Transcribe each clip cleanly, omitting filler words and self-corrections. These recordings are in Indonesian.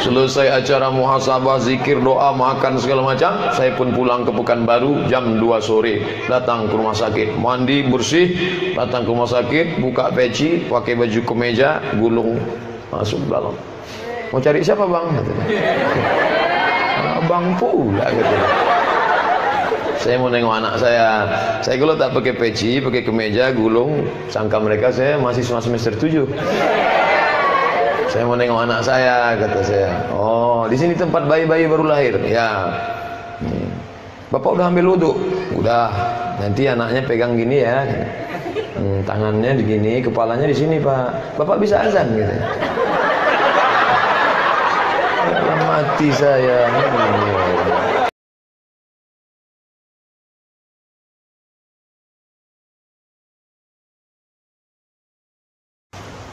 Selesai acara muhasabah, zikir, doa, makan segala macam, saya pun pulang ke Pekanbaru jam 2 sore. Datang ke rumah sakit, mandi bersih, datang ke rumah sakit, buka peci, pakai baju kemeja, gulung masuk dalam. Mau cari siapa bang? Abang pula katanya. Saya mau nengok anak saya. Saya kalau tak pakai peci, pakai kemeja, gulung, sangka mereka saya mahasiswa semester 7. Saya mau nengok anak saya, kata saya. Oh, di sini tempat bayi-bayi baru lahir. Ya. Bapak udah ambil wudhu? Udah. Nanti anaknya pegang gini ya. Tangannya begini, kepalanya di sini Pak. Bapak bisa azan gitu. Mati saya.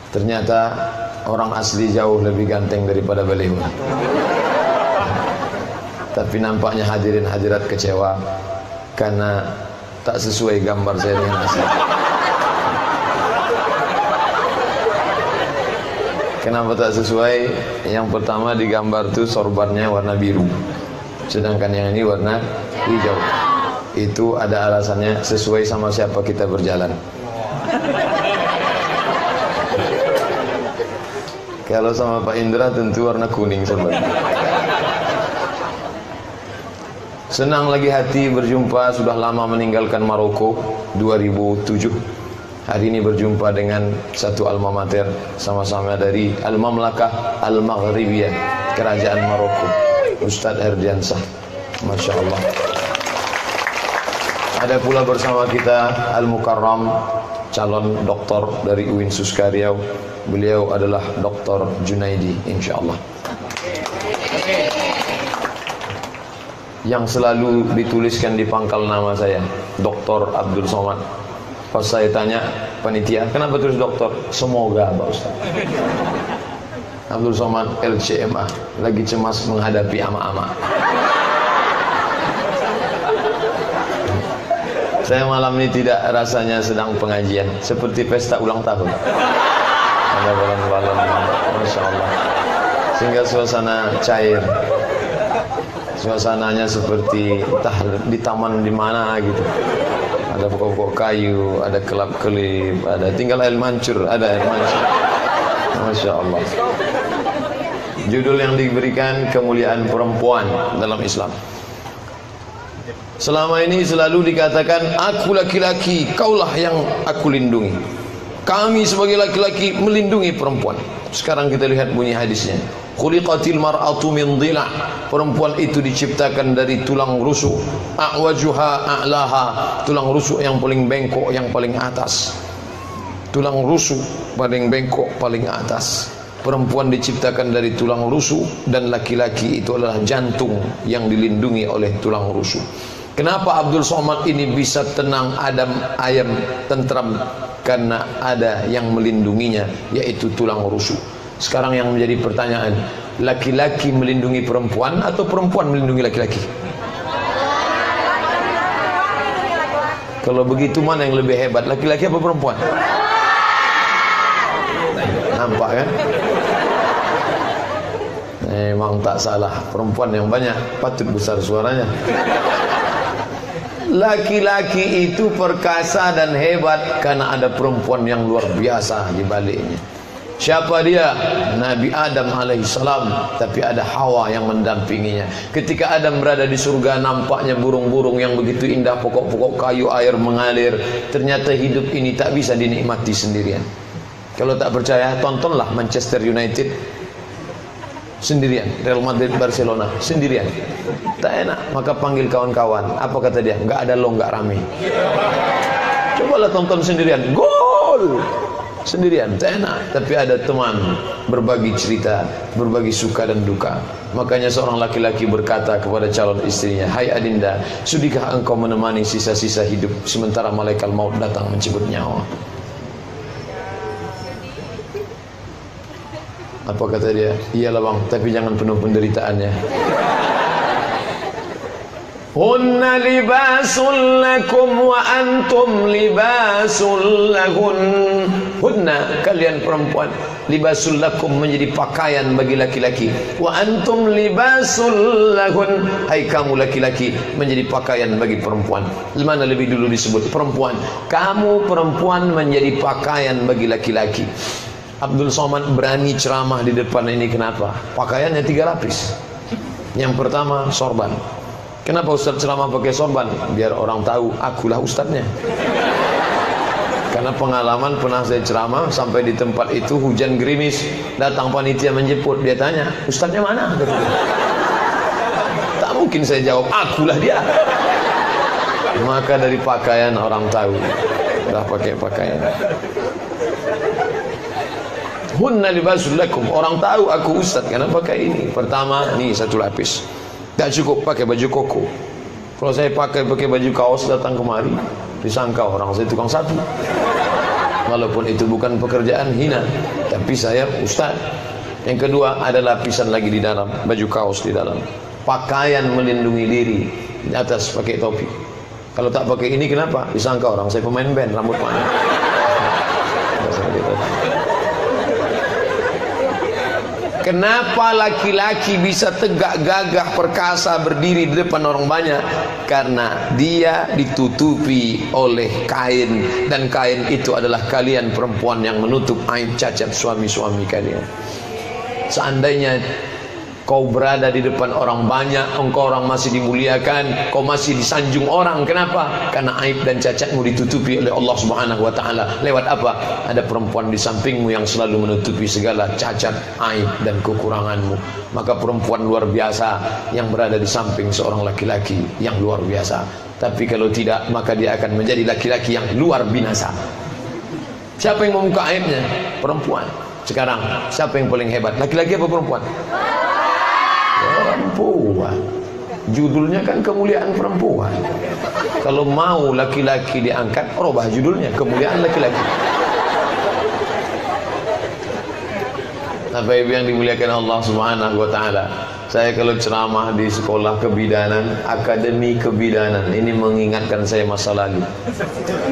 Ternyata orang asli jauh lebih ganteng daripada beliau. Tapi nampaknya hadirin hadirat kecewa karena tak sesuai gambar saya dengan asli. Kenapa tak sesuai? Yang pertama di gambar itu sorbannya warna biru, sedangkan yang ini warna hijau. Itu ada alasannya, sesuai sama siapa kita berjalan. Kalau sama Pak Indra tentu warna kuning sorban. Senang lagi hati berjumpa, sudah lama meninggalkan Maroko 2007. Hari ini berjumpa dengan satu alma mater, sama-sama dari Al-Mamlakah Al-Maghribiyah, Kerajaan Maroko, Ustadz Herdiansah. Masya Allah. Ada pula bersama kita Al-Mukarram, calon doktor dari UIN Suskariau. Beliau adalah Dr. Junaidi, insyaallah. Yang selalu dituliskan di pangkal nama saya, Dr. Abdul Somad. Pas saya tanya panitia, kenapa tulis doktor? Semoga Pak Ustaz. Abdul Somad LCMA, lagi cemas menghadapi ama-ama. Saya malam ini tidak rasanya sedang pengajian, seperti pesta ulang tahun. Ada balon-balon, Masya Allah, sehingga suasana cair. Suasananya seperti entah di taman di mana gitu. Ada pokok-pokok kayu, ada kelap-kelip, ada tinggal air mancur, ada air mancur. Masya Allah. Judul yang diberikan kemuliaan perempuan dalam Islam. Selama ini selalu dikatakan, aku laki-laki, kaulah yang aku lindungi. Kami sebagai laki-laki melindungi perempuan. Sekarang kita lihat bunyi hadisnya. Khuliqatil mar'atu min dhila'. Perempuan itu diciptakan dari tulang rusuk. A'wajuha a'laha. Tulang rusuk yang paling bengkok, yang paling atas. Tulang rusuk paling bengkok, paling atas. Perempuan diciptakan dari tulang rusuk, dan laki-laki itu adalah jantung yang dilindungi oleh tulang rusuk. Kenapa Abdul Somad ini bisa tenang, adem, ayem, tentram? Karena ada yang melindunginya, yaitu tulang rusuk. Sekarang yang menjadi pertanyaan, laki-laki melindungi perempuan atau perempuan melindungi laki-laki? Kalau begitu mana yang lebih hebat, laki-laki apa perempuan? Nampak kan? Memang tak salah, perempuan yang banyak patut besar suaranya. Laki-laki itu perkasa dan hebat karena ada perempuan yang luar biasa di baliknya. Siapa dia? Nabi Adam alaihissalam. Tapi ada Hawa yang mendampinginya. Ketika Adam berada di surga, nampaknya burung-burung yang begitu indah, pokok-pokok kayu, air mengalir. Ternyata hidup ini tak bisa dinikmati sendirian. Kalau tak percaya, tontonlah Manchester United sendirian, Real Madrid, Barcelona sendirian. Tak enak, maka panggil kawan-kawan. Apa kata dia? Enggak ada lo, enggak rame. Cobalah tonton sendirian, gol sendirian, tak enak. Tapi ada teman, berbagi cerita, berbagi suka dan duka. Makanya seorang laki-laki berkata kepada calon istrinya, hai Adinda, sudikah engkau menemani sisa-sisa hidup sementara malaikat maut datang mencabut nyawa? Apa kata dia? Iyalah bang, tapi jangan penuh penderitaannya. Hunna libasul lakum wa antum libasul lahun. Hunna, kalian perempuan, libasul lakum, menjadi pakaian bagi laki-laki, wa antum libasul lahun, hai kamu laki-laki menjadi pakaian bagi perempuan. Mana lebih dulu disebut perempuan? Kamu perempuan menjadi pakaian bagi laki-laki. Abdul Somad berani ceramah di depan ini, kenapa? Pakaiannya 3 lapis. Yang pertama sorban. Kenapa Ustaz ceramah pakai sorban? Biar orang tahu akulah ustadznya. Karena pengalaman pernah saya ceramah sampai di tempat itu hujan gerimis, datang panitia menjemput, dia tanya, ustadznya mana? Tak mungkin saya jawab, akulah dia. Maka dari pakaian orang tahu, dah pakai pakaian. Hunna libasul lakum, orang tahu aku ustaz karena pakai ini. Pertama, nih 1 lapis. Tak cukup pakai baju koko. Kalau saya pakai baju kaos datang kemari, disangka orang saya tukang sapu. Walaupun itu bukan pekerjaan hina, tapi saya ustaz. Yang kedua, ada lapisan lagi di dalam, baju kaos di dalam. Pakaian melindungi diri, di atas pakai topi. Kalau tak pakai ini kenapa? Disangka orang saya pemain band, rambut panjang. Kenapa laki-laki bisa tegak gagah perkasa berdiri di depan orang banyak? Karena dia ditutupi oleh kain, dan kain itu adalah kalian perempuan yang menutup aib cacat suami-suami kalian. Seandainya kau berada di depan orang banyak, engkau orang masih dimuliakan, kau masih disanjung orang. Kenapa? Karena aib dan cacatmu ditutupi oleh Allah Subhanahu wa taala. Lewat apa? Ada perempuan di sampingmu yang selalu menutupi segala cacat, aib dan kekuranganmu. Maka perempuan luar biasa yang berada di samping seorang laki-laki yang luar biasa. Tapi kalau tidak, maka dia akan menjadi laki-laki yang luar binasa. Siapa yang membuka aibnya? Perempuan. Sekarang, siapa yang paling hebat? Laki-laki apa perempuan? Perempuan. Judulnya kan kemuliaan perempuan. Kalau mau laki-laki diangkat, rubah judulnya kemuliaan laki-laki. Apa yang dimuliakan Allah Subhanahu wa taala. Saya kalau ceramah di sekolah kebidanan, akademi kebidanan, ini mengingatkan saya masa lalu.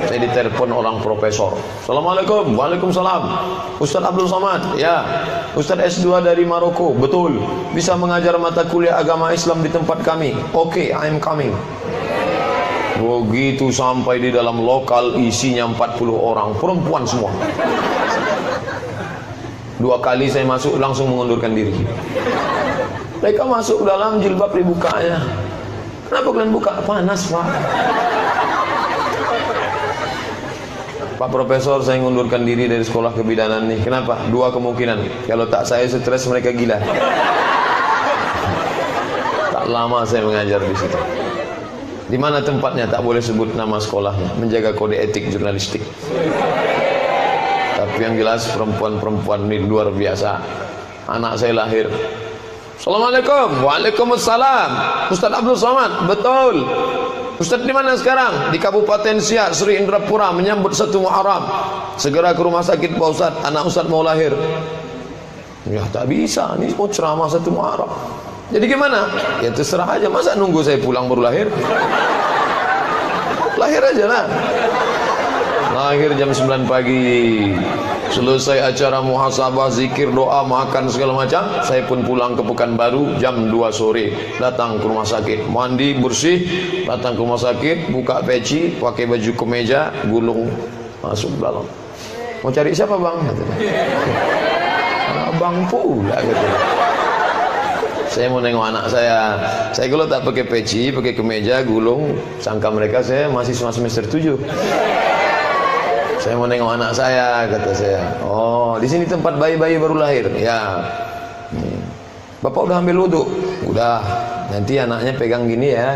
Saya ditelepon orang profesor. Assalamualaikum. Waalaikumsalam. Ustaz Abdul Somad. Ya. Ustaz S2 dari Maroko. Betul. Bisa mengajar mata kuliah agama Islam di tempat kami. Oke, I'm coming. Begitu sampai di dalam lokal, isinya 40 orang, perempuan semua. 2 kali saya masuk langsung mengundurkan diri. Mereka masuk ke dalam, jilbab dibukanya. Kenapa kalian buka? Panas, Pak. Pak Profesor, saya mengundurkan diri dari sekolah kebidanan nih. Kenapa? 2 kemungkinan. Kalau tak saya stres, mereka gila. Tak lama saya mengajar di situ. Di mana tempatnya? Tak boleh sebut nama sekolahnya. Menjaga kode etik jurnalistik. Tapi yang jelas perempuan-perempuan ini luar biasa. Anak saya lahir. Assalamualaikum. Waalaikumsalam. Ustaz Abdul Somad. Betul. Ustaz di mana sekarang? Di Kabupaten Siak, Sri Indrapura, menyambut 1 Muharram. Segera ke rumah sakit Pak Ustaz. Anak Ustaz mau lahir. Ya tak bisa. Ini mau ceramah 1 Muharram. Jadi gimana? Ya terserah aja. Masa nunggu saya pulang baru lahir? Lahir aja lah. Lahir jam 9 pagi. Selesai acara muhasabah, zikir, doa, makan segala macam, saya pun pulang ke Pekanbaru jam 2 sore. Datang ke rumah sakit, mandi bersih, datang ke rumah sakit, buka peci, pakai baju kemeja, gulung, masuk dalam. Mau cari siapa bang? Abang pula gitu. Saya mau nengok anak saya. Saya kalau tak pakai peci, pakai kemeja, gulung, sangka mereka saya mahasiswa semester 7. Saya mau nengok anak saya, kata saya. Oh, di sini tempat bayi-bayi baru lahir. Ya. Bapak udah ambil wudhu? Udah. Nanti anaknya pegang gini ya.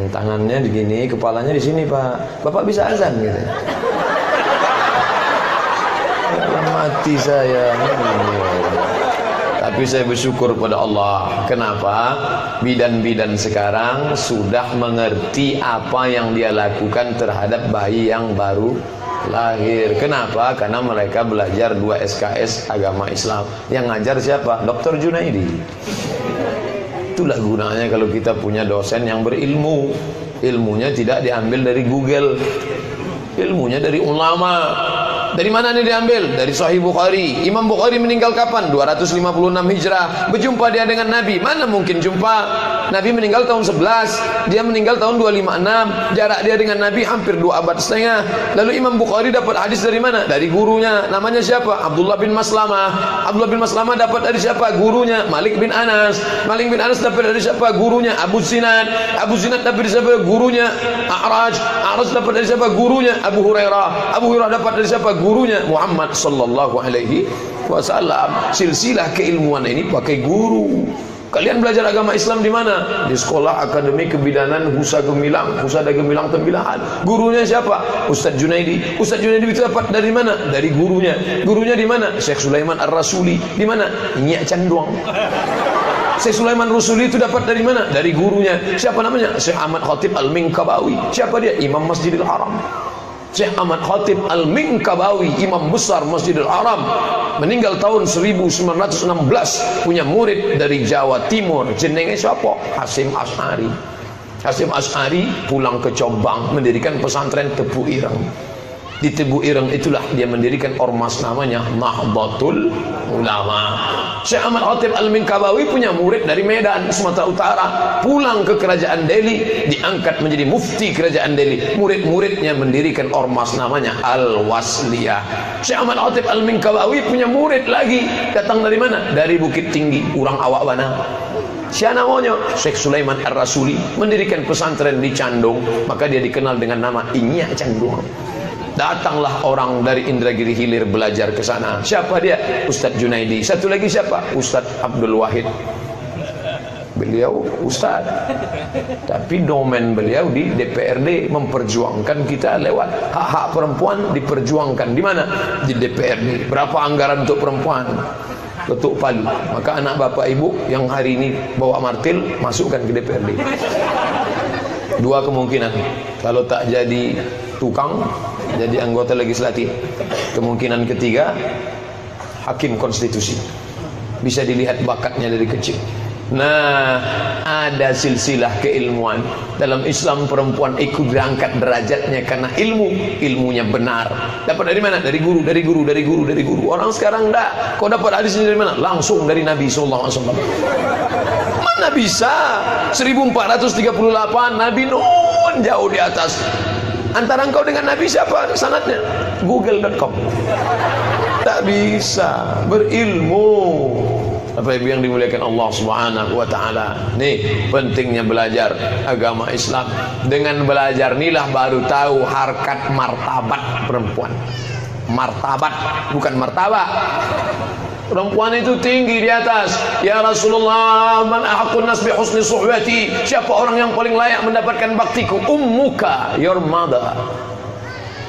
Tangannya begini, kepalanya di sini Pak. Bapak bisa azan gitu. Ya, mati saya. Tapi saya bersyukur pada Allah. Kenapa? Bidan-bidan sekarang sudah mengerti apa yang dia lakukan terhadap bayi yang baru lahir. Kenapa? Karena mereka belajar 2 SKS agama Islam. Yang ngajar siapa? Dr. Junaidi. itulah gunanya kalau kita punya dosen yang berilmu. Ilmunya tidak diambil dari Google, ilmunya dari ulama. Dari mana ini diambil? Dari Sahih Bukhari. Imam Bukhari meninggal kapan? 256 Hijrah. Berjumpa dia dengan Nabi. Mana mungkin jumpa? Nabi meninggal tahun 11, dia meninggal tahun 256. Jarak dia dengan Nabi hampir 2 abad setengah. Lalu Imam Bukhari dapat hadis dari mana? Dari gurunya. Namanya siapa? Abdullah bin Maslamah. Abdullah bin Maslamah dapat dari siapa? Gurunya. Malik bin Anas. Malik bin Anas dapat dari siapa? Gurunya. Abu Zinad. Abu Zinad dapat dari siapa? Gurunya. A'raj. A'raj dapat dari siapa? Gurunya. Abu Hurairah. Abu Hurairah dapat dari siapa? Gurunya. Muhammad sallallahu alaihi wasallam. Silsilah keilmuan ini pakai guru. Kalian belajar agama Islam di mana? Di Sekolah Akademi Kebidanan Husada Gemilang Tembilahan. Gurunya siapa? Ustaz Junaidi. Ustaz Junaidi itu dapat dari mana? Dari gurunya. Gurunya di mana? Syekh Sulaiman Ar-Rasuli. Di mana? Nyak Canduang. Syekh Sulaiman Rusuli itu dapat dari mana? Dari gurunya. Siapa namanya? Syekh Ahmad Khatib Al-Minkabawi. Siapa dia? Imam Masjidil Haram. Syekh Ahmad Khatib Al-Minkabawi, imam besar Masjidil Haram, meninggal tahun 1916. Punya murid dari Jawa Timur, jenenge siapa? Hasyim Asy'ari. Hasyim Asy'ari pulang ke Jombang, mendirikan pesantren Tebu Ireng. Di Tebu Ireng itulah dia mendirikan ormas namanya Nahdlatul Ulama. Syekh Ahmad Khatib Al-Minkabawi punya murid dari Medan, Sumatera Utara, pulang ke kerajaan Delhi, diangkat menjadi mufti kerajaan Delhi. Murid-muridnya mendirikan ormas namanya Al-Wasliyah. Syekh Ahmad Khatib Al-Minkabawi punya murid lagi, datang dari mana? Dari Bukit Tinggi, orang awak bana. Siapa namanya? Syekh Sulaiman Ar-Rasuli, mendirikan pesantren di Candung, maka dia dikenal dengan nama Inyak Candung. Datanglah orang dari Indragiri Hilir belajar ke sana. Siapa dia? Ustaz Junaidi. Satu lagi siapa? Ustaz Abdul Wahid. Beliau ustaz, tapi domain beliau di DPRD, memperjuangkan kita lewat hak-hak perempuan, diperjuangkan di mana? Di DPRD. Berapa anggaran untuk perempuan? Ketuk palu. Maka anak bapak ibu yang hari ini bawa martil, masukkan ke DPRD. Dua kemungkinan. Kalau tak jadi tukang, jadi anggota legislatif. Kemungkinan ketiga, hakim konstitusi. Bisa dilihat bakatnya dari kecil. Nah, ada silsilah keilmuan. Dalam Islam perempuan ikut diangkat derajatnya karena ilmunya benar. Dapat dari mana? Dari guru. Orang sekarang enggak. Kau dapat hadisnya dari mana? Langsung dari Nabi sallallahu alaihi wasallam. Mana bisa? 1438 Nabi Nuh jauh di atas. Antara engkau dengan Nabi siapa sanadnya? Google.com. Tak bisa berilmu. Apa ibu yang dimuliakan Allah Subhanahu wa taala. Nih, pentingnya belajar agama Islam. Dengan belajar inilah baru tahu harkat martabat perempuan. Martabat, bukan martabak. Perempuan itu tinggi di atas. Ya Rasulullah, man ahaqqun nas bi husni suhbati? Siapa orang yang paling layak mendapatkan baktiku? Ummuka, your mother.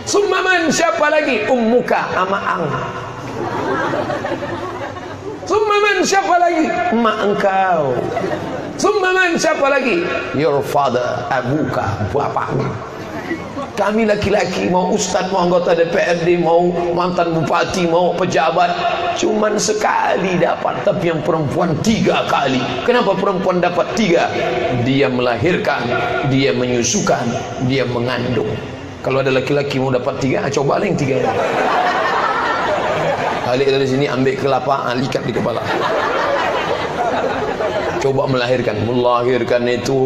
Summa man, siapa lagi? Ummuka, amaang. Summa man, siapa lagi? Emak engkau. Summa man, siapa lagi? Your father, abuka, bapakmu. Kami laki-laki, mau ustaz, mau anggota DPRD, mau mantan bupati, mau pejabat, cuman sekali dapat. Tapi yang perempuan 3 kali. Kenapa perempuan dapat 3? Dia melahirkan, dia menyusukan, dia mengandung. Kalau ada laki-laki mau dapat 3, coba lah yang 3. Balik dari sini, ambil kelapa, ikat di kepala. Coba melahirkan. Melahirkan itu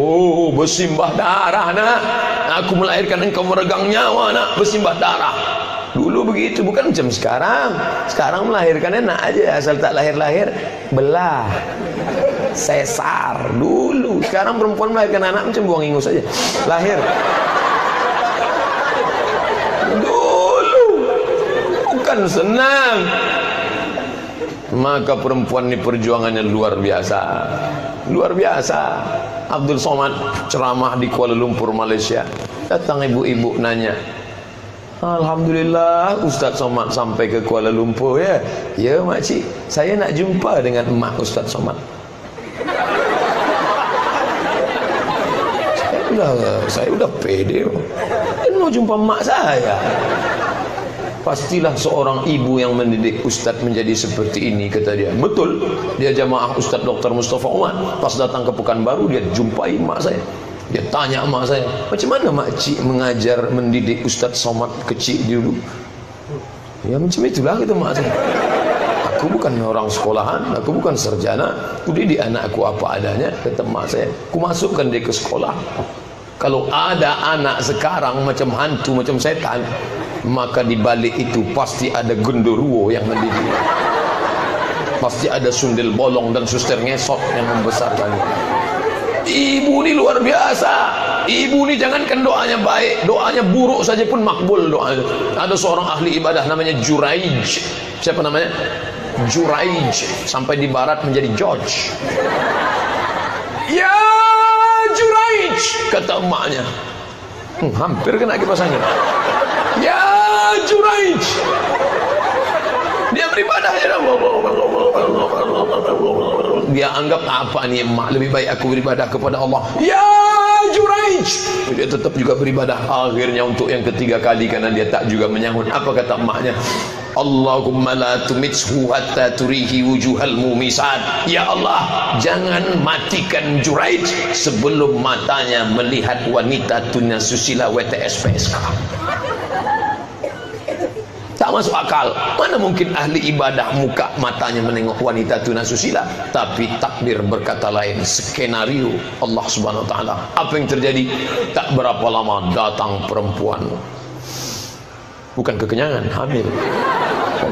bersimbah darah, nak. Aku melahirkan, engkau meregang nyawa, nak. Bersimbah darah. Dulu begitu, bukan macam sekarang. Sekarang melahirkannya nak aja, asal tak lahir-lahir belah, sesar. Dulu, sekarang perempuan melahirkan anak macam buang ingus saja, lahir. Dulu bukan senang. Maka perempuan ini perjuangannya luar biasa. Luar biasa. Abdul Somad ceramah di Kuala Lumpur, Malaysia. Datang ibu-ibu nanya, Alhamdulillah Ustaz Somad sampai ke Kuala Lumpur ya. Ya makcik, saya nak jumpa dengan emak Ustaz Somad. Saya udah pede. Mau jumpa emak saya. pastilah seorang ibu yang mendidik Ustadz menjadi seperti ini, kata dia. Betul, dia jamaah Ustadz Dr. Mustafa Umar. Pas datang ke Pekanbaru, dia jumpai mak saya. Dia tanya mak saya, macam mana makcik mengajar mendidik Ustadz Somad kecil dulu? Ya macam itulah, kata mak saya. Aku bukan orang sekolahan, aku bukan sarjana, aku didik anakku apa adanya, kata mak saya. Aku masukkan dia ke sekolah. Kalau ada anak sekarang macam hantu, macam setan, maka di balik itu pasti ada genderuwo yang mendidik. Pasti ada sundel bolong dan suster ngesot yang membesarkannya. Ibu ni luar biasa. Ibu ni jangankan doanya baik, doanya buruk saja pun makbul doanya. Ada seorang ahli ibadah namanya Juraij. Siapa namanya? Juraij. Sampai di barat menjadi George. Ya Juraij, kata emaknya. Hampir kena kipasangnya. Ya Juraij. Dia beribadah ya. Dia anggap apa nih emak, lebih baik aku beribadah kepada Allah. Ya Juraij. Dia tetap juga beribadah. Akhirnya untuk yang ketiga kali, karena dia tak juga menyahut, apa kata emaknya? Allahumma la tumithu hatta turihi wujuhal mumisat. Ya Allah, jangan matikan Juraij sebelum matanya melihat wanita tunasusila WTS PSK. Tak masuk akal. Mana mungkin ahli ibadah muka matanya menengok wanita tunasusila? Tapi takdir berkata lain, skenario Allah Subhanahu wa taala. Apa yang terjadi? Tak berapa lama datang perempuan. Bukan kekenyangan, hamil.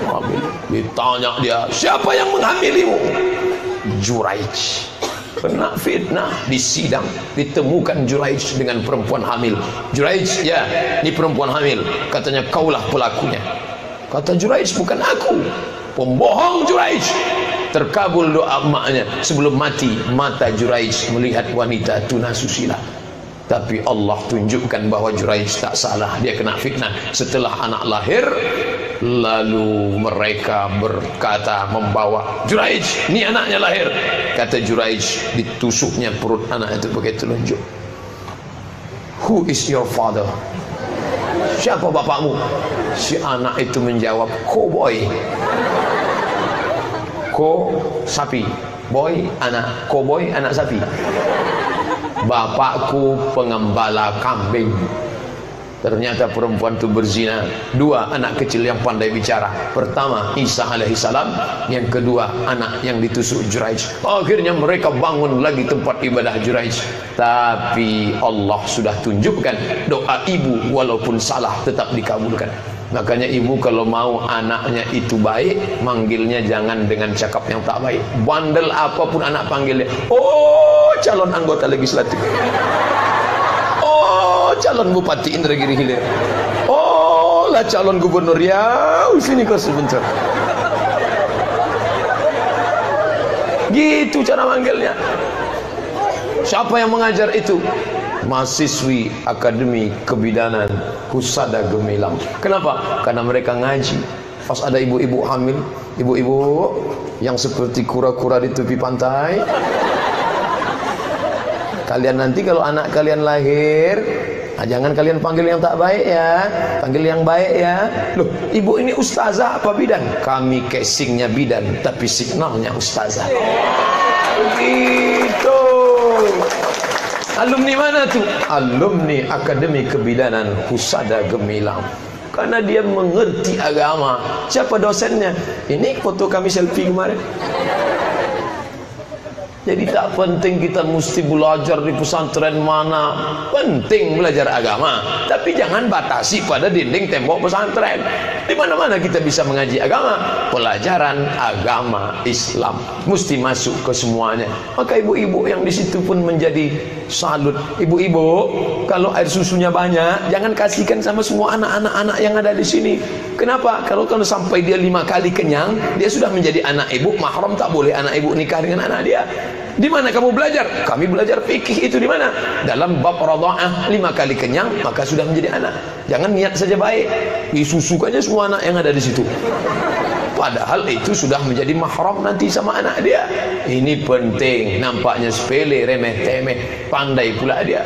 Hamil. Ditanya dia, siapa yang menghamilimu? Juraij. Kena fitnah di sidang, ditemukan Juraij dengan perempuan hamil. Juraij, ya, ini perempuan hamil. Katanya kaulah pelakunya. Kata Juraij, bukan aku. Pembohong Juraij. Terkabul doa emaknya. Sebelum mati, mata Juraij melihat wanita tunasusila. Tapi Allah tunjukkan bahwa Juraij tak salah. Dia kena fitnah. Setelah anak lahir, lalu mereka berkata, membawa Juraij, ini anaknya lahir. Kata Juraij, ditusuknya perut anak itu pakai telunjuk. Who is your father? Siapa bapakmu? Si anak itu menjawab, cowboy. Ko sapi, boy anak, cowboy anak sapi. Bapakku pengembala kambing. Ternyata perempuan itu berzina. Dua anak kecil yang pandai bicara. Pertama Isa alaihissalam, yang kedua anak yang ditusuk Juraij. Akhirnya mereka bangun lagi tempat ibadah Juraij. Tapi Allah sudah tunjukkan doa ibu walaupun salah tetap dikabulkan. Makanya ibu kalau mau anaknya itu baik, manggilnya jangan dengan cakap yang tak baik. Bandel apapun anak panggilnya, oh calon anggota legislatif, oh calon bupati Indragiri Hilir, oh lah calon gubernur, ya sini kau sebentar. Gitu cara manggilnya. Siapa yang mengajar itu? Mahasiswi Akademi Kebidanan Husada Gemilang. Kenapa? Karena mereka ngaji. Pas ada ibu-ibu hamil, ibu-ibu yang seperti kura-kura di tepi pantai, kalian nanti kalau anak kalian lahir, jangan kalian panggil yang tak baik ya, panggil yang baik ya. Loh, ibu ini ustazah apa bidan? Kami casingnya bidan, tapi signalnya ustazah. Gitu. Alumni mana tuh? Alumni Akademi Kebidanan Husada Gemilang. Karena dia mengerti agama. Siapa dosennya? Ini foto kami selfie kemarin. Jadi tak penting kita mesti belajar di pesantren mana. Penting belajar agama, tapi jangan batasi pada dinding tembok pesantren. Di mana-mana kita bisa mengaji agama. Pelajaran agama Islam mesti masuk ke semuanya. Maka ibu-ibu yang di situ pun menjadi salut. Ibu-ibu, kalau air susunya banyak, jangan kasihkan sama semua anak-anak yang ada di sini. Kenapa? Kalau sampai dia 5 kali kenyang, dia sudah menjadi anak ibu. Mahram tak boleh anak ibu nikah dengan anak dia. Di mana kamu belajar? Kami belajar fikih itu di mana? Dalam bab radha'ah, 5 kali kenyang maka sudah menjadi anak. Jangan niat saja baik, disusukannya semua anak yang ada di situ. Padahal itu sudah menjadi mahram nanti sama anak dia. Ini penting. Nampaknya sepele, remeh temeh, pandai pula dia.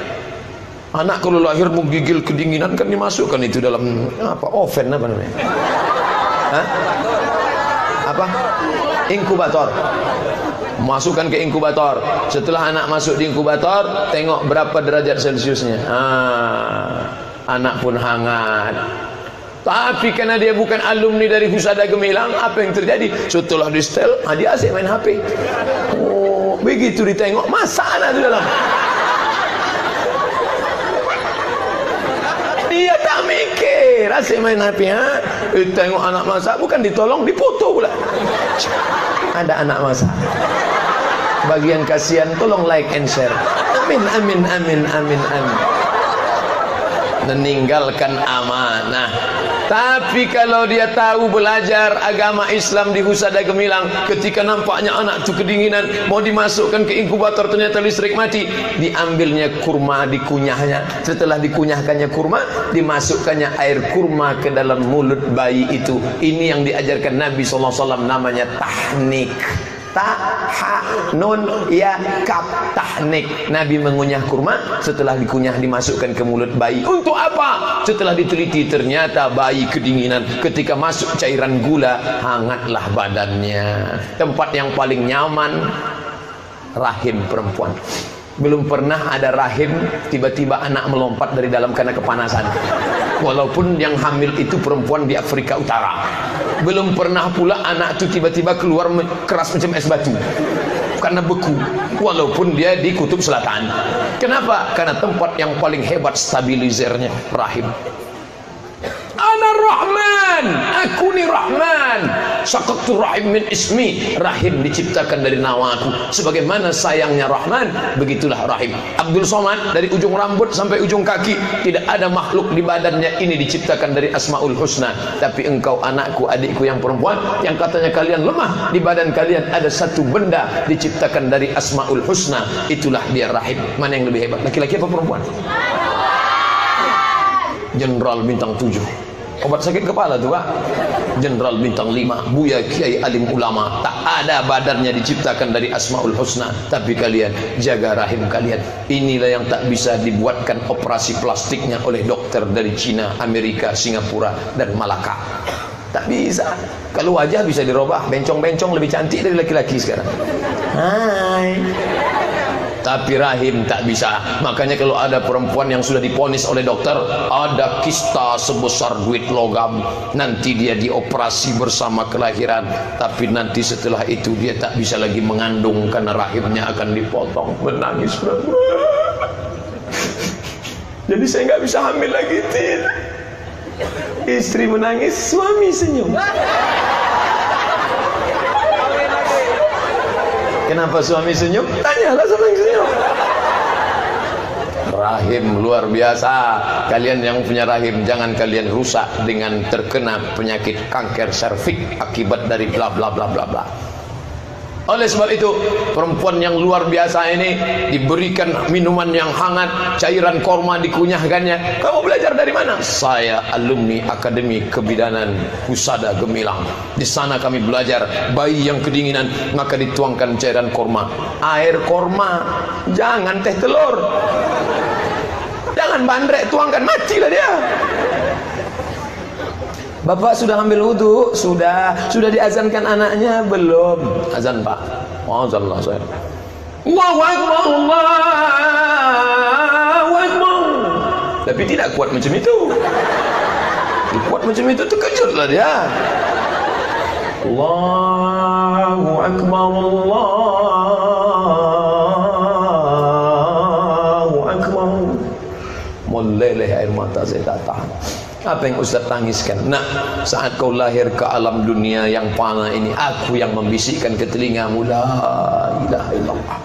Anak kalau lahir menggigil kedinginan kan dimasukkan itu dalam apa? Oven apa namanya? Hah? Apa? Inkubator. Masukkan ke inkubator. Setelah anak masuk di inkubator, tengok berapa derajat Celciusnya. Anak pun hangat. Tapi karena dia bukan alumni dari Husada Gemilang, apa yang terjadi? Setelah di setel, dia asyik main HP. Oh, begitu ditengok, masa anak itu dalam. Dia tak mikir, asyik main HP. Tengok anak masak, bukan ditolong, dipoto pula. Ada anak masak. Bagian kasihan, tolong like and share. Amin, amin, amin, amin, amin. Meninggalkan amanah. Tapi kalau dia tahu belajar agama Islam di Husada Gemilang, ketika nampaknya anak itu kedinginan, mau dimasukkan ke inkubator, ternyata listrik mati, diambilnya kurma, dikunyahnya. Setelah dikunyahkannya kurma, dimasukkannya air kurma ke dalam mulut bayi itu. Ini yang diajarkan Nabi SAW, namanya tahnik. Nun ya kap, tahnik. Nabi mengunyah kurma, setelah dikunyah dimasukkan ke mulut bayi. Untuk apa? Setelah diteliti ternyata bayi kedinginan, ketika masuk cairan gula, hangatlah badannya. Tempat yang paling nyaman rahim perempuan. Belum pernah ada rahim tiba-tiba anak melompat dari dalam karena kepanasan. Walaupun yang hamil itu perempuan di Afrika Utara. Belum pernah pula anak itu tiba-tiba keluar keras macam es batu karena beku, walaupun dia di kutub selatan. Kenapa? Karena tempat yang paling hebat stabilizernya rahim. Ana Rahman, aku ni Rahman. Syaqaqtu rahim min ismi. Rahim diciptakan dari namaku. Sebagaimana sayangnya Rahman, begitulah rahim. Abdul Somad, dari ujung rambut sampai ujung kaki, tidak ada makhluk di badannya ini diciptakan dari Asmaul Husna. Tapi engkau anakku, adikku yang perempuan, yang katanya kalian lemah, di badan kalian ada satu benda diciptakan dari Asmaul Husna. Itulah dia rahim. Mana yang lebih hebat, laki-laki apa perempuan? Jenderal bintang 7, obat sakit kepala tuh Pak. Jenderal bintang 5, Buya Kiai alim ulama. Tak ada badannya diciptakan dari Asmaul Husna. Tapi kalian jaga rahim kalian. Inilah yang tak bisa dibuatkan operasi plastiknya oleh dokter dari Cina, Amerika, Singapura, dan Malaka. Tak bisa. Kalau wajah bisa dirubah, bencong-bencong lebih cantik dari laki-laki sekarang. Hai. Tapi rahim tak bisa. Makanya kalau ada perempuan yang sudah diponis oleh dokter ada kista sebesar duit logam, nanti dia dioperasi bersama kelahiran, tapi nanti setelah itu dia tak bisa lagi mengandung karena rahimnya akan dipotong. Menangis. Jadi saya nggak bisa hamil lagi. Istri menangis, suami senyum. Kenapa suami senyum? Tanyalah sama yang senyum. Rahim luar biasa. Kalian yang punya rahim, jangan kalian rusak dengan terkena penyakit kanker serviks akibat dari bla bla bla bla bla. Oleh sebab itu, perempuan yang luar biasa ini diberikan minuman yang hangat, cairan korma dikunyahkannya. Kamu belajar dari mana? Saya alumni Akademi Kebidanan Husada Gemilang. Di sana kami belajar bayi yang kedinginan, maka dituangkan cairan korma. Air korma, jangan teh telur. Jangan bandrek, tuangkan, matilah dia. Bapak sudah ambil wudhu? Sudah. Sudah diazankan anaknya? Belum. Azan Pak. Azan lah saya. Allahu Akbar, Allahu Akbar. Tapi tidak kuat macam itu. Kuat macam itu terkejutlah dia. Allahu Akbar, Allahu Akbar. Meleleh air mata saya tak tahan. Apa yang Ustaz tangiskan? Nak, saat kau lahir ke alam dunia yang fana ini, aku yang membisikkan ke telingamu, la ilaha illallah.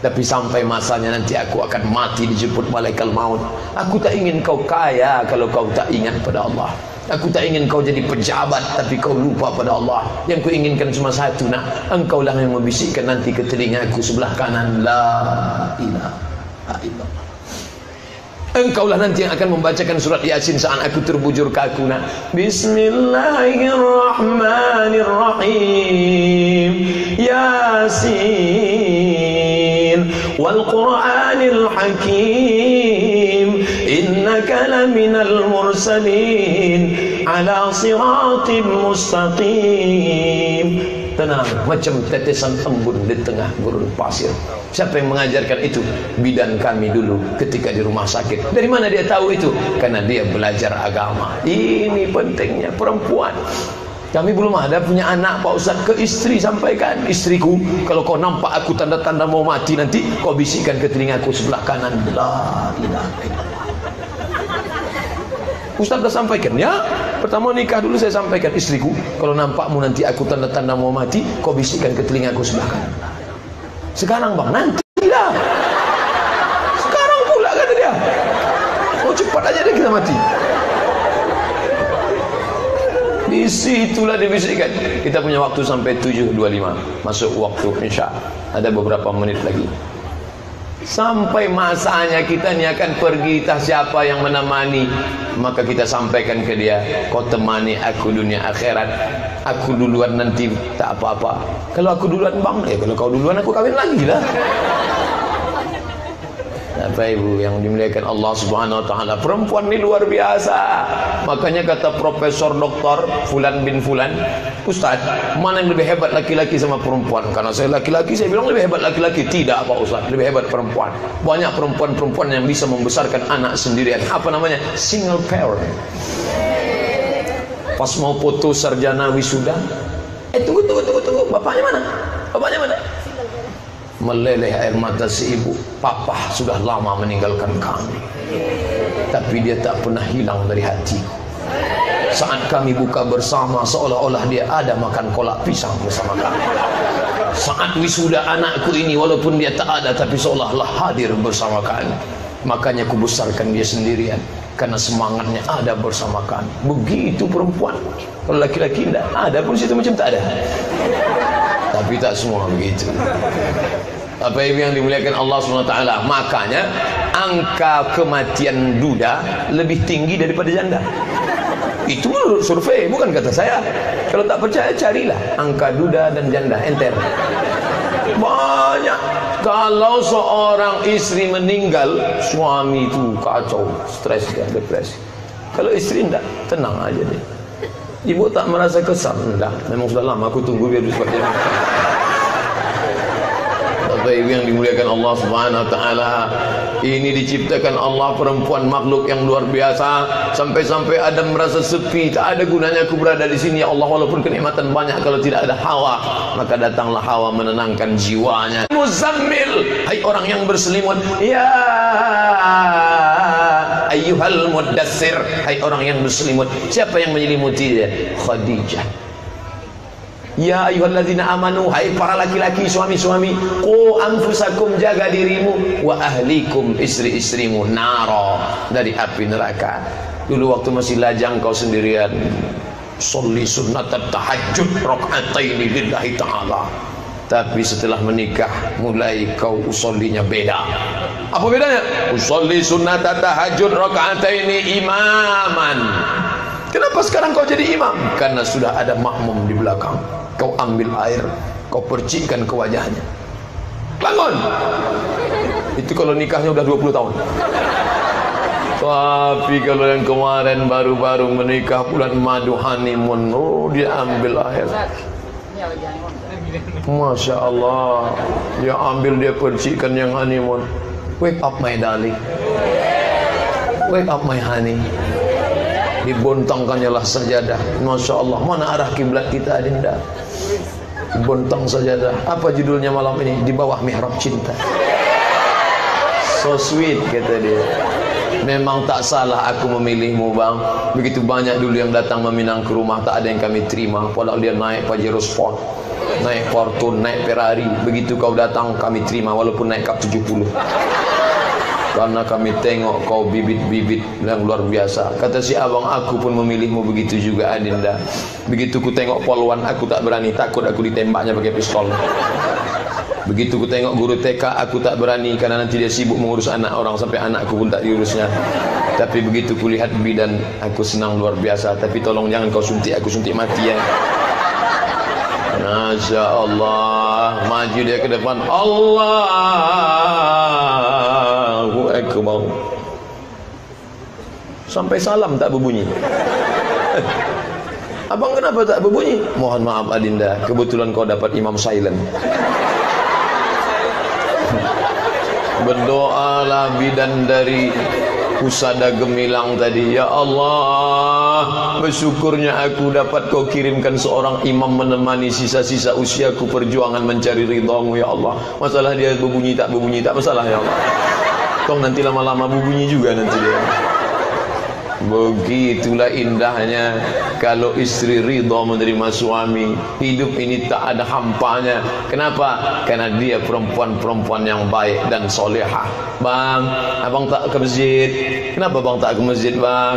Tapi sampai masanya nanti aku akan mati, dijemput malaikat maut. Aku tak ingin kau kaya kalau kau tak ingat pada Allah. Aku tak ingin kau jadi pejabat tapi kau lupa pada Allah. Yang ku inginkan cuma satu, nak, engkau lah yang membisikkan nanti ke telingaku sebelah kanan, la ilaha illallah. Engkaulah nanti yang akan membacakan surat Yasin saat aku terbujur kaku, nak. Bismillahirrahmanirrahim. Yasin wal Qur'anil Hakim. innaka laminal mursalin ala siratim mustaqim. Tenang, macam tetesan embun di tengah gurun pasir. Siapa yang mengajarkan itu? Bidan kami dulu ketika di rumah sakit. Dari mana dia tahu itu? Karena dia belajar agama. Ini pentingnya perempuan. Kami belum ada punya anak Pak Ustaz, ke istri sampaikan, istriku, kalau kau nampak aku tanda-tanda mau mati nanti, kau bisikkan ke telingaku sebelah kanan, la ilaha illallah. Ustaz dah sampaikan ya. Pertama nikah dulu saya sampaikan, istriku, kalau nampakmu nanti aku tanda-tanda mau mati, kau bisikkan ke telingaku sebelah kanan. Sekarang bang, nantilah. Sekarang pula kata dia. Oh cepat aja deh kita mati. Di situlah dibisikkan. Kita punya waktu sampai 7.25. Masuk waktu insya. Ada beberapa menit lagi. Sampai masanya kita ni akan pergi, entah siapa yang menemani, maka kita sampaikan ke dia, kau temani aku dunia akhirat. Aku duluan nanti tak apa-apa. Kalau aku duluan bang, kalau kau duluan aku kawin lagi lah. Bapak Ibu yang dimuliakan Allah Subhanahu wa taala, perempuan ini luar biasa. Makanya kata Profesor Doktor Fulan bin Fulan, Ustaz, mana yang lebih hebat laki-laki sama perempuan? Karena saya laki-laki, saya bilang lebih hebat laki-laki. Tidak Pak Ustaz, lebih hebat perempuan. Banyak perempuan-perempuan yang bisa membesarkan anak sendirian. Apa namanya? Single parent. Pas mau foto sarjana wisuda, tunggu. Bapaknya mana? Bapaknya mana? Meleleh air mata si ibu. Papa sudah lama meninggalkan kami, tapi dia tak pernah hilang dari hati. Saat kami buka bersama, seolah-olah dia ada makan kolak pisang bersama kami. Saat wisuda anakku ini, walaupun dia tak ada, tapi seolah-olah hadir bersama kami. Makanya ku besarkan dia sendirian, karena semangatnya ada bersama kami. Begitu perempuan. Kalau laki-laki tidak ada pun situ macam tak ada. Tapi tak semua begitu. Apa yang dimuliakan Allah SWT. Makanya angka kematian duda lebih tinggi daripada janda. Itu survei, bukan kata saya. Kalau tak percaya carilah angka duda dan janda, enter. Banyak. Kalau seorang istri meninggal, suami itu kacau, stres dan depresi. Kalau istri tidak, tenang aja deh. Ibu tak merasa kesal? Enggak, memang sudah lama aku tunggu biar sebabnya. Bapak Ibu yang dimuliakan Allah Subhanahu wa taala, ini diciptakan Allah perempuan makhluk yang luar biasa. Sampai-sampai Adam merasa sepi, tak ada gunanya aku berada di sini ya Allah, walaupun kenikmatan banyak kalau tidak ada Hawa. Maka datanglah Hawa menenangkan jiwanya. Muzammil, hai orang yang berselimut, ya ayyuhal muddassir, hai orang yang berselimut. Siapa yang menyelimuti dia? Khadijah. Ya ayyuhalladzina amanu, hai para laki-laki, suami-suami, qu anfusakum, jaga dirimu, wa ahlikum, istri-istrimu, naro, dari api neraka. Dulu waktu masih lajang kau sendirian, sholli sunnatat tahajjud raka'ataini lillahi ta'ala. Tapi setelah menikah, mulai kau usollinya beda. Apa bedanya? Usolli sunnatat tahajjud raka'ataini imaman. Kenapa sekarang kau jadi imam? Karena sudah ada makmum di belakang. Kau ambil air, kau percikkan ke wajahnya. Bangun. Itu kalau nikahnya udah 20 tahun. Tapi kalau yang kemarin baru-baru menikah bulan madu honeymoon, oh dia ambil air. Masya Allah, dia ambil, dia percikkan yang honeymoon. Wake up my darling, wake up my honey. Dibontangkannya lah sajadah. Masya Allah, mana arah kiblat kita adinda? Bontang sajadah. Apa judulnya malam ini? Di bawah mihrab cinta. So sweet kata dia. Memang tak salah aku memilihmu bang. Begitu banyak dulu yang datang meminang ke rumah, tak ada yang kami terima. Padahal dia naik Pajero Sport, naik Fortune, naik Ferrari. Begitu kau datang kami terima, walaupun naik Cup 70. Karena kami tengok kau bibit-bibit yang luar biasa. Kata si abang, aku pun memilihmu begitu juga adinda. Begitu ku tengok polwan, aku tak berani, takut aku ditembaknya pakai pistol. Begitu ku tengok guru TK, aku tak berani, karena nanti dia sibuk mengurus anak orang, sampai anakku pun tak diurusnya. Tapi begitu ku lihat bidan, aku senang luar biasa. Tapi tolong jangan kau suntik aku, suntik mati ya. Masya Allah. Maju dia ke depan, Allahu Akbar. sampai salam tak berbunyi. Abang kenapa tak berbunyi? Mohon maaf Adinda, kebetulan kau dapat imam silent. Berdoalah bidan dari Pusada Gemilang tadi, ya Allah, bersyukurnya aku dapat kau kirimkan seorang imam menemani sisa-sisa usiaku perjuangan mencari ridhamu, ya Allah. Masalah dia berbunyi tak masalah, ya Allah. Toh nanti lama-lama berbunyi juga nanti dia. Begitulah indahnya kalau istri ridha menerima suami. Hidup ini tak ada hampanya. Kenapa? Karena dia perempuan-perempuan yang baik dan solehah. Bang, abang tak ke masjid. Kenapa bang tak ke masjid bang?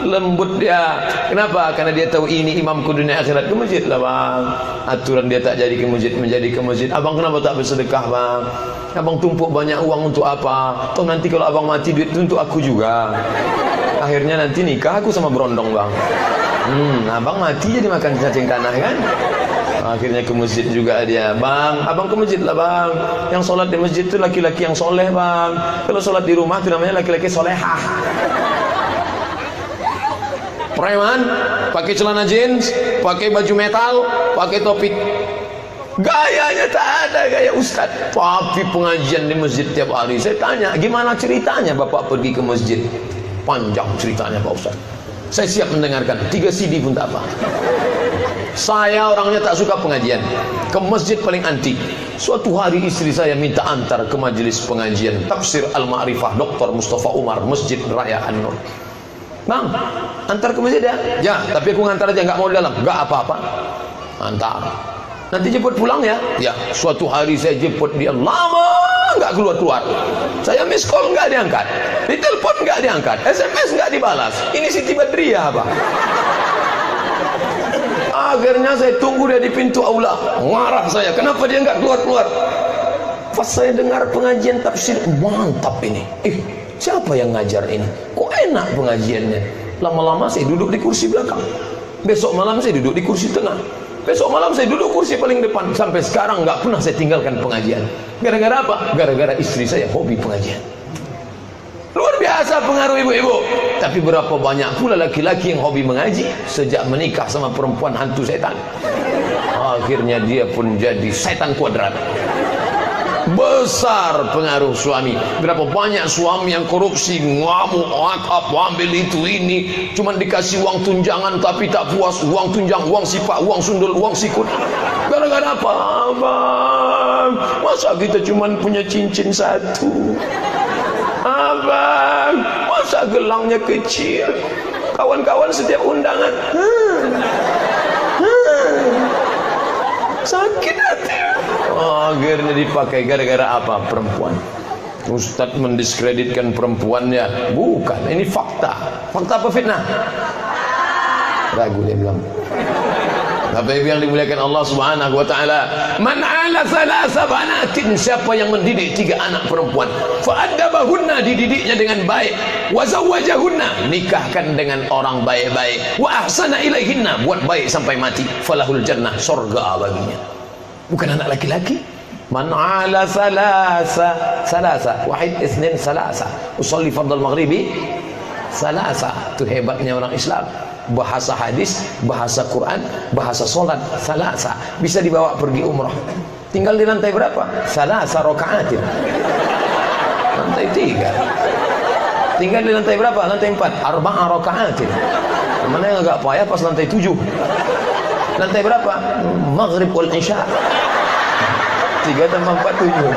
Lembut dia. Kenapa? Karena dia tahu ini imamku dunia akhirat. Ke masjid lah bang. Aturan dia tak jadi ke masjid, menjadi ke masjid. Abang kenapa tak bersedekah bang? Abang tumpuk banyak uang untuk apa? Toh nanti kalau abang mati duit itu untuk aku juga. Akhirnya nanti nikah aku sama berondong bang. Abang mati jadi makan cacing tanah kan. Akhirnya ke masjid juga dia. Bang, abang ke masjid lah bang. Yang sholat di masjid itu laki-laki yang soleh bang. Kalau sholat di rumah itu namanya laki-laki solehah. Preman, pakai celana jeans, pakai baju metal, pakai topi. Gayanya tak ada gaya ustaz. Tapi pengajian di masjid tiap hari. Saya tanya, gimana ceritanya bapak pergi ke masjid? Panjang ceritanya Pak Ustaz. Saya siap mendengarkan. 3 CD pun tak apa. Saya orangnya tak suka pengajian. Ke masjid paling anti. Suatu hari istri saya minta antar ke majelis pengajian Tafsir Al-Ma'rifah Dr. Mustafa Umar, Masjid Raya An-Nur. Bang, antar ke masjid ya? Ya, tapi aku ngantar aja, nggak mau di dalam. Nggak apa-apa. Antar. Nanti jemput pulang ya? Ya. Suatu hari saya jemput dia lama nggak keluar-keluar. Saya miss call nggak diangkat, ditelepon nggak diangkat, SMS nggak dibalas. Ini Siti Badriah apa? Akhirnya saya tunggu dia di pintu aula. Marah saya, kenapa dia nggak keluar-keluar? Pas saya dengar pengajian tafsir, mantap ini. Siapa yang ngajar ini? Kok enak pengajiannya? Lama-lama saya duduk di kursi belakang. Besok malam saya duduk di kursi tengah. Besok malam saya duduk kursi paling depan. Sampai sekarang nggak pernah saya tinggalkan pengajian. Gara-gara apa? Gara-gara istri saya hobi pengajian. Luar biasa pengaruh ibu-ibu. Tapi berapa banyak pula laki-laki yang hobi mengaji sejak menikah sama perempuan hantu setan. Akhirnya dia pun jadi setan kuadrat. Besar pengaruh suami. Berapa banyak suami yang korupsi, ngamuk, akap, ambil itu ini, cuman dikasih uang tunjangan tapi tak puas, uang tunjang, uang sipak, uang sundul, uang sikut. Gara-gara apa? Abang, masa kita cuman punya cincin satu? Abang, masa gelangnya kecil? Kawan-kawan setiap undangan, sakit hati. Akhirnya dipakai gara-gara apa? Perempuan. Ustaz mendiskreditkan perempuannya. Bukan, ini fakta. Fakta apa fitnah? Ragu dia bilang. Bapak Ibu yang dimuliakan Allah Subhanahu wa taala, man 'ala thalatha banatin, siapa yang mendidik 3 anak perempuan, fa adabahunna, dididiknya dengan baik, wa zawwajahunna, nikahkan dengan orang baik-baik, wa ahsana ilaihinna, buat baik sampai mati, falahul jannah, surga baginya. Bukan anak laki-laki. Man 'ala thalatha, wahid itsnain thalatha, usolli fardal maghribi thalatha. Itu hebatnya orang Islam. Bahasa hadis, bahasa Quran, bahasa solat, salasa. Bisa dibawa pergi umrah. Tinggal di lantai berapa? Salasa rakaatin. Lantai 3. Tinggal di lantai berapa? Lantai 4. Arba'a rakaatin. Mana yang agak payah pas lantai 7. Lantai berapa? Maghrib wal isya. 3 tambah 4 7.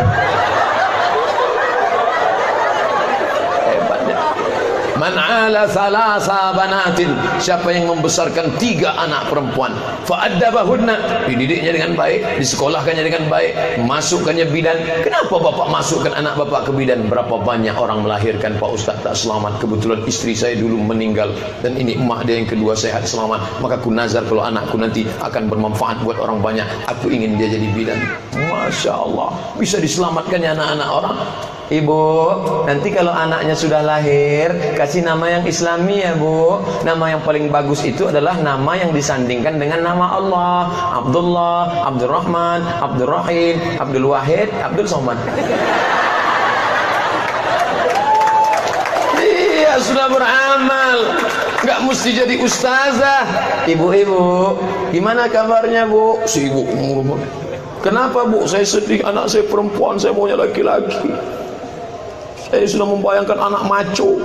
Man 'ala thalatha banatin, siapa yang membesarkan 3 anak perempuan, fa addabahunna, dididiknya dengan baik, disekolahkannya dengan baik, masukkannya bidan. Kenapa bapak masukkan anak bapak ke bidan? Berapa banyak orang melahirkan Pak Ustaz tak selamat. Kebetulan istri saya dulu meninggal dan ini emak dia yang kedua sehat selamat. Maka aku nazar kalau anakku nanti akan bermanfaat buat orang banyak, aku ingin dia jadi bidan. Masya Allah, bisa diselamatkannya anak-anak orang. Ibu, nanti kalau anaknya sudah lahir, kasih nama yang Islami ya Bu. Nama yang paling bagus itu adalah nama yang disandingkan dengan nama Allah. Abdullah, Abdurrahman, Abdurrahim, Abdul Wahid, Abdul Somad. Iya, Dia sudah beramal, nggak mesti jadi ustazah. Ibu-ibu, gimana kabarnya bu? Si ibu ngurung. Kenapa bu? Saya sedih, anak saya perempuan, saya maunya laki-laki. Saya sudah membayangkan anak maco.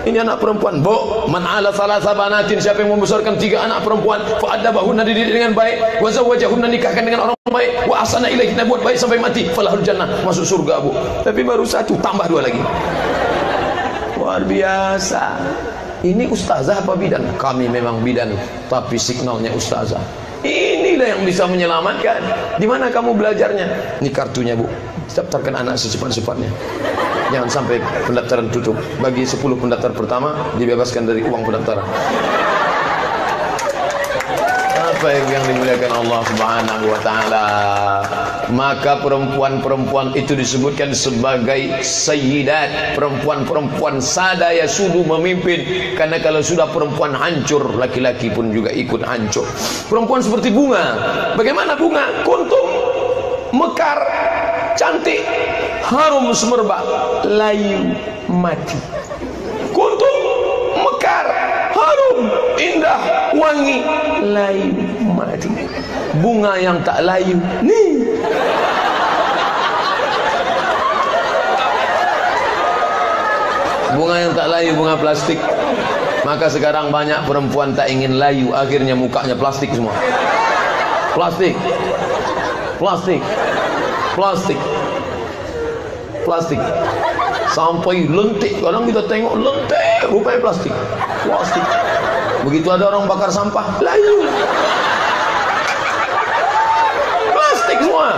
Ini anak perempuan. Bu, man ala thalatha banatin, siapa yang membesarkan 3 anak perempuan, fa adabahunna, dididik dengan baik, wa zawwajahunna, nikahkan dengan orang baik, wa ahsana ilaihinna, buat baik sampai mati, falahul jannah, masuk surga bu. Tapi baru 1, tambah 2 lagi. Luar biasa. Ini ustazah apa bidan? Kami memang bidan, tapi signalnya ustazah. Inilah yang bisa menyelamatkan. Di mana kamu belajarnya? Ini kartunya bu. Daftarkan anak secepat-cepatnya. Jangan sampai pendaftaran tutup. Bagi 10 pendaftar pertama dibebaskan dari uang pendaftaran. Apa yang dimuliakan Allah Subhanahu wa taala. Maka perempuan-perempuan itu disebutkan sebagai sayyidat, perempuan-perempuan sadaya sudu memimpin. Karena kalau sudah perempuan hancur, laki-laki pun juga ikut hancur. Perempuan seperti bunga. Bagaimana bunga? Kuntum, mekar, cantik, harum semerbak, layu, mati. Kuntum, mekar, harum, indah, wangi, layu, mati. Bunga yang tak layu nih. Bunga yang tak layu, bunga plastik. Maka sekarang banyak perempuan tak ingin layu, akhirnya mukanya plastik semua. Plastik, plastik, plastik, plastik, sampai lentik. Kadang kita tengok lentik, rupanya plastik, plastik. Begitu ada orang bakar sampah, layu, plastik semua.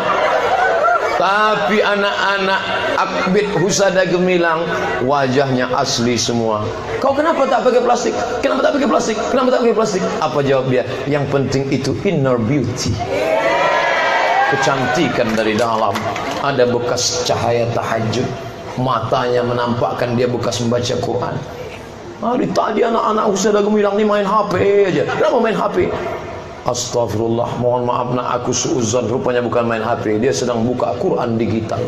Tapi anak-anak Akbid Husada Gemilang wajahnya asli semua. Kau kenapa tak pakai plastik? Kenapa tak pakai plastik? Kenapa tak pakai plastik? Apa jawab dia? Yang penting itu inner beauty, kecantikan dari dalam. Ada bekas cahaya tahajud, matanya menampakkan dia bekas membaca Quran. Hari tadi anak-anak Husada Gemilang ni main HP aja. Kenapa main HP? Astagfirullah, mohon maaf nak, aku suuzon. Rupanya bukan main HP, dia sedang buka Quran digital.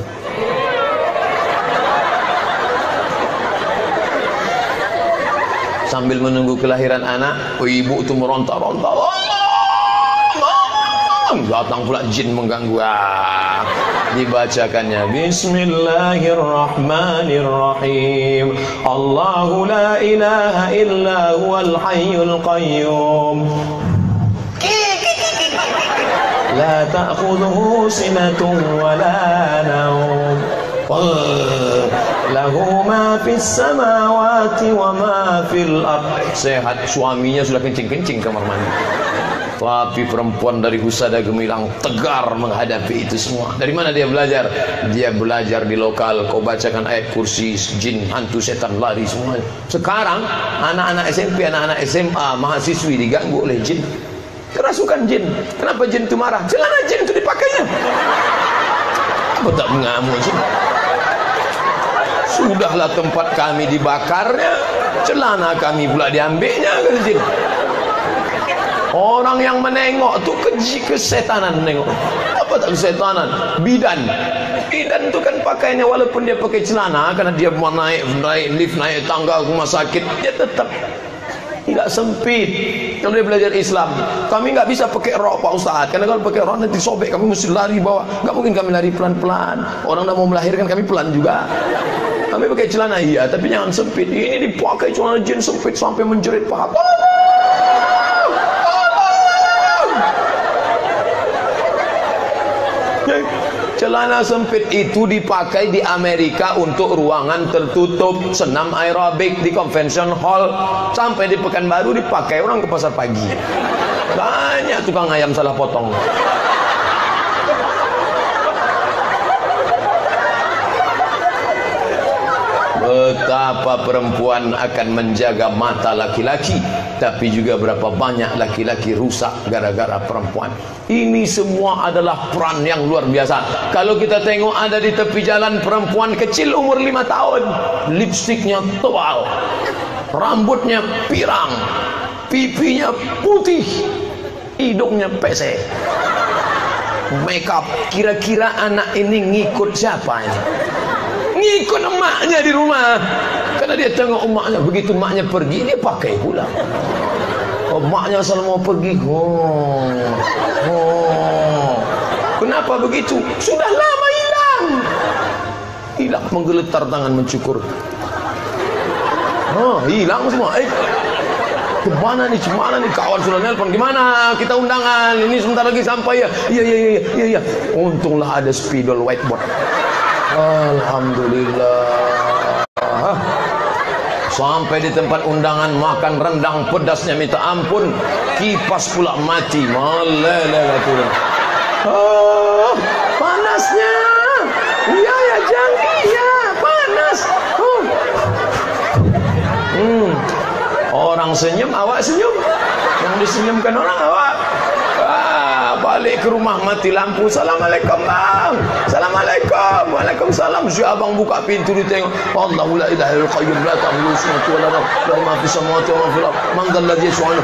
Sambil menunggu kelahiran anak, ibu itu meronta-ronta. Datang pula jin mengganggu. Dibacakannya Bismillahirrahmanirrahim. Allahu la ilaha illa huwal hayyul qayyum. La ta'khudhuhu sinatun wa la nawm. Lahu ma fis samawati wa ma fil ard. Sehat, suaminya sudah kencing-kencing kamar mandi. Tapi perempuan dari Husada Gemilang tegar menghadapi itu semua. Dari mana dia belajar? Dia belajar di lokal. Kau bacakan ayat kursi, jin, hantu, setan lari semua. Sekarang anak-anak SMP, anak-anak SMA, mahasiswi diganggu oleh jin. Kerasukan jin. Kenapa jin itu marah? Celana jin itu dipakainya. Apa tak mengamuk sih? Sudahlah tempat kami dibakarnya, celana kami pula diambilnya ke jin. Orang yang menengok tu kesetanan menengok. Apa tak kesetanan? Bidan. Bidan tu kan pakainya walaupun dia pakai celana, karena dia mau naik lift, naik tangga rumah sakit, dia tetap tidak sempit. Kalau dia belajar Islam, kami nggak bisa pakai rok Pak Ustaz, karena kalau pakai rok nanti sobek, kami mesti lari bawah. Nggak mungkin kami lari pelan-pelan. Orang dah mau melahirkan, kami pelan juga. Kami pakai celana iya, tapi jangan sempit. Ini dipakai celana jin sempit sampai menjerit paha. Celana sempit itu dipakai di Amerika untuk ruangan tertutup, senam aerobik di convention hall. Sampai di Pekanbaru dipakai orang ke pasar pagi. Banyak tukang ayam salah potong. Betapa perempuan akan menjaga mata laki-laki, tapi juga berapa banyak laki-laki rusak gara-gara perempuan. Ini semua adalah peran yang luar biasa. Kalau kita tengok ada di tepi jalan perempuan kecil umur 5 tahun, lipstiknya tebal, rambutnya pirang, pipinya putih, hidungnya pesek, makeup. Kira-kira anak ini ngikut siapa ini? ngikut emaknya di rumah. Karena dia tengok emaknya, begitu emaknya pergi, dia pakai pula. Oh, emaknya asal mau pergi. Kenapa begitu? Sudah lama hilang. Hilang, menggeletar tangan mencukur. Hilang semua. Kemana nih kawan sudah nelpon, gimana kita undangan ini sebentar lagi sampai ya. Iya. Untunglah ada spidol whiteboard. Alhamdulillah. Sampai di tempat undangan, makan rendang pedasnya minta ampun, kipas pula mati. Panasnya. Iya ya Jang, iya panas. Orang senyum, awak senyum. Yang disenyumkan orang, awak. Balik ke rumah mati lampu. Assalamualaikum bang. Assalamualaikum. Waalaikumsalam. Si abang buka pintu, ditengok. Allahu la ilaha illallah qayyum la ta'khudhuhu sinatun wa la nawm. Lahu ma fis samawati wa ma fil ardh. Man dhal ladzi yashfa'u.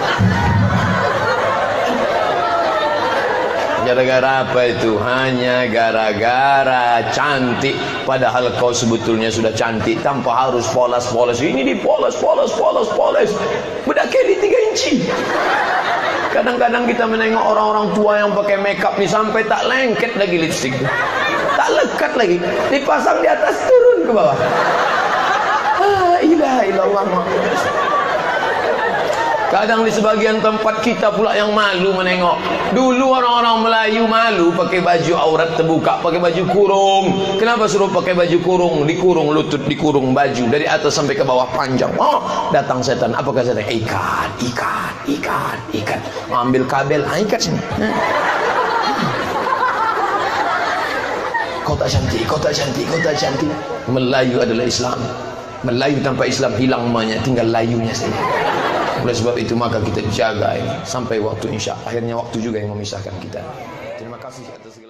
Gara-gara apa itu? Hanya gara-gara cantik. Padahal kau sebetulnya sudah cantik tanpa harus polos-polos. Ini dipolos. Bedak keli 3 inci. Kadang-kadang kita menengok orang-orang tua yang pakai makeup nih, sampai tak lengket lagi lipstick, tak lekat lagi, dipasang di atas turun ke bawah. Ilaha illallah. Kadang di sebagian tempat kita pula yang malu menengok. Dulu orang-orang Melayu malu pakai baju aurat terbuka, pakai baju kurung. Kenapa suruh pakai baju kurung? Dikurung lutut, dikurung baju dari atas sampai ke bawah panjang. Datang setan. Apakah setan? Ikat. Ambil kabel, ikat sini. Kau tak cantik. Melayu adalah Islam. Melayu tanpa Islam hilang namanya, tinggal layunya saja. Oleh sebab itu maka kita jaga ini sampai waktu insya. Akhirnya waktu juga yang memisahkan kita. Terima kasih atas segala